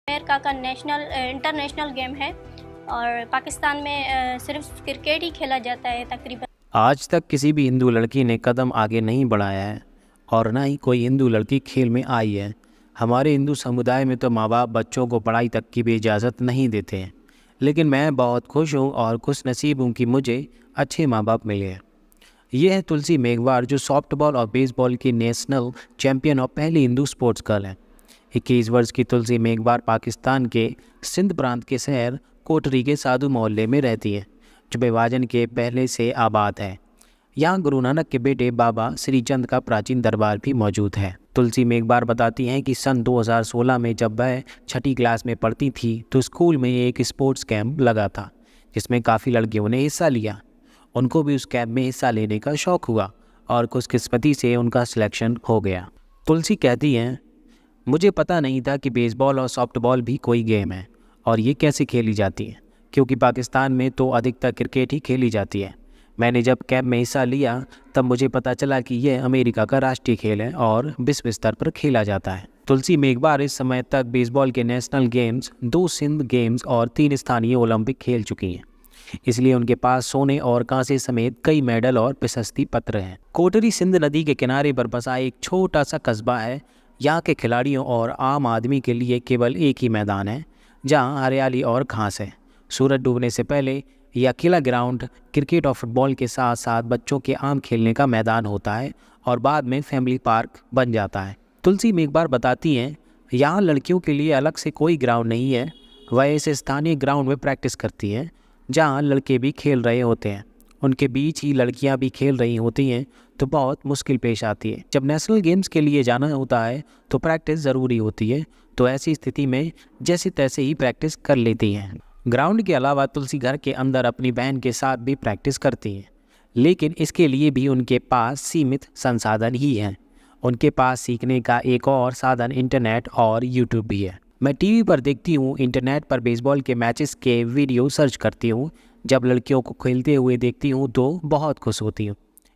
America का international game है और पाकिस्तान में सिर्फ क्रिकेट ही खेला जाता है तकरीबन। आज तक किसी भी हिंदू लड़की ने कदम आगे नहीं बढ़ाया है और ना ही कोई हिंदू लड़की खेल में आई है। हमारे हिंदू समुदाय में तो माँ बाप बच्चों को पढ़ाई तक की भी इजाज़त नहीं देते हैं, लेकिन मैं बहुत खुश हूँ और खुश नसीब हूँ कि मुझे अच्छे माँ बाप मिले हैं। ये है तुलसी मेघवार, जो सॉफ्टबॉल और बेसबॉल की नेशनल चैंपियन और पहली हिंदू स्पोर्ट्स गर्ल है। 21 वर्ष की तुलसी मेघवार पाकिस्तान के सिंध प्रांत के शहर कोटरी के साधु मोहल्ले में रहती है, जो विभाजन के पहले से आबाद है। यहाँ गुरु नानक के बेटे बाबा श्री चंद का प्राचीन दरबार भी मौजूद है। तुलसी मेघवार बताती हैं कि सन 2016 में जब वह छठी क्लास में पढ़ती थी तो स्कूल में एक स्पोर्ट्स कैंप लगा था, जिसमें काफ़ी लड़कियों ने हिस्सा लिया। उनको भी उस कैंप में हिस्सा लेने का शौक़ हुआ और खुशकिस्मती से उनका सिलेक्शन हो गया। तुलसी कहती हैं, मुझे पता नहीं था कि बेसबॉल और सॉफ्टबॉल भी कोई गेम है और ये कैसे खेली जाती है, क्योंकि पाकिस्तान में तो अधिकतर क्रिकेट ही खेली जाती है। मैंने जब कैंप में हिस्सा लिया तब मुझे पता चला कि यह अमेरिका का राष्ट्रीय खेल है और विश्व स्तर पर खेला जाता है। तुलसी मेघवार इस समय तक बेसबॉल के नेशनल गेम्स, 2 सिंध गेम्स और 3 स्थानीय ओलंपिक खेल चुकी हैं, इसलिए उनके पास सोने और कांसे समेत कई मेडल और प्रशस्ति पत्र हैं। कोटरी सिंध नदी के किनारे पर बसा एक छोटा सा कस्बा है। यहाँ के खिलाड़ियों और आम आदमी के लिए केवल एक ही मैदान है जहाँ हरियाली और घास है। सूरज डूबने से पहले यह अकेला ग्राउंड क्रिकेट और फुटबॉल के साथ साथ बच्चों के आम खेलने का मैदान होता है और बाद में फैमिली पार्क बन जाता है। तुलसी मेघवार बताती हैं, यहाँ लड़कियों के लिए अलग से कोई ग्राउंड नहीं है। वह इस स्थानीय ग्राउंड में प्रैक्टिस करती हैं जहाँ लड़के भी खेल रहे होते हैं। उनके बीच ही लड़कियाँ भी खेल रही होती हैं तो बहुत मुश्किल पेश आती है। जब नेशनल गेम्स के लिए जाना होता है तो प्रैक्टिस ज़रूरी होती है, तो ऐसी स्थिति में जैसे तैसे ही प्रैक्टिस कर लेती हैं। ग्राउंड के अलावा तुलसी घर के अंदर अपनी बहन के साथ भी प्रैक्टिस करती हैं, लेकिन इसके लिए भी उनके पास सीमित संसाधन ही हैं। उनके पास सीखने का एक और साधन इंटरनेट और यूट्यूब भी है। मैं टीवी पर देखती हूँ, इंटरनेट पर बेसबॉल के मैचेस के वीडियो सर्च करती हूँ। जब लड़कियों को खेलते हुए देखती हूँ तो बहुत खुश होती हूँ।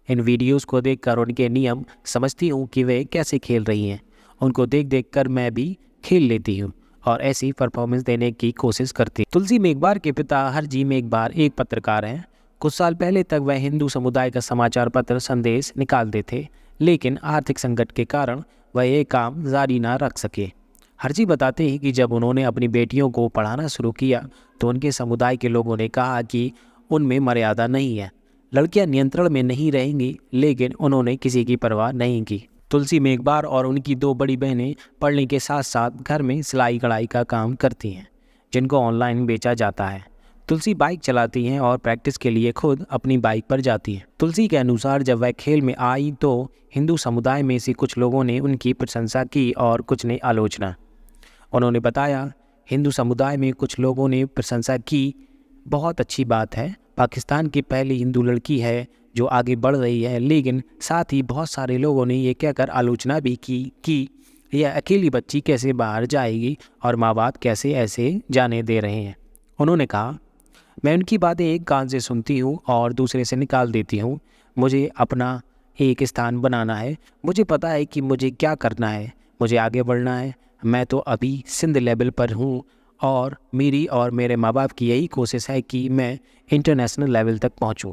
इन वीडियोस को देखकर उनके नियम समझती हूँ कि वे कैसे खेल रही हैं। उनको देख देख कर मैं भी खेल लेती हूँ और ऐसी परफॉर्मेंस देने की कोशिश करती हूँ। तुलसी मेघवार के पिता हरजी मेघवार एक पत्रकार हैं। कुछ साल पहले तक वह हिंदू समुदाय का समाचार पत्र संदेश निकालते थे, लेकिन आर्थिक संकट के कारण वह ये काम जारी ना रख सके। हरजी बताते हैं कि जब उन्होंने अपनी बेटियों को पढ़ाना शुरू किया तो उनके समुदाय के लोगों ने कहा कि उनमें मर्यादा नहीं है, लड़कियां नियंत्रण में नहीं रहेंगी, लेकिन उन्होंने किसी की परवाह नहीं की। तुलसी मेघवार और उनकी 2 बड़ी बहनें पढ़ने के साथ साथ घर में सिलाई कढ़ाई का काम करती हैं, जिनको ऑनलाइन बेचा जाता है। तुलसी बाइक चलाती हैं और प्रैक्टिस के लिए खुद अपनी बाइक पर जाती हैं। तुलसी के अनुसार जब वह खेल में आई तो हिंदू समुदाय में से कुछ लोगों ने उनकी प्रशंसा की और कुछ ने आलोचना। उन्होंने बताया, हिंदू समुदाय में कुछ लोगों ने प्रशंसा की, बहुत अच्छी बात है, पाकिस्तान की पहली हिंदू लड़की है जो आगे बढ़ रही है, लेकिन साथ ही बहुत सारे लोगों ने ये कहकर आलोचना भी की कि यह अकेली बच्ची कैसे बाहर जाएगी और माँ बाप कैसे ऐसे जाने दे रहे हैं। उन्होंने कहा, मैं उनकी बातें एक कान से सुनती हूँ और दूसरे से निकाल देती हूँ। मुझे अपना एक स्थान बनाना है। मुझे पता है कि मुझे क्या करना है, मुझे आगे बढ़ना है। मैं तो अभी सिंध लेवल पर हूँ और मेरी और मेरे माँ बाप की यही कोशिश है कि मैं इंटरनेशनल लेवल तक पहुँचूँ।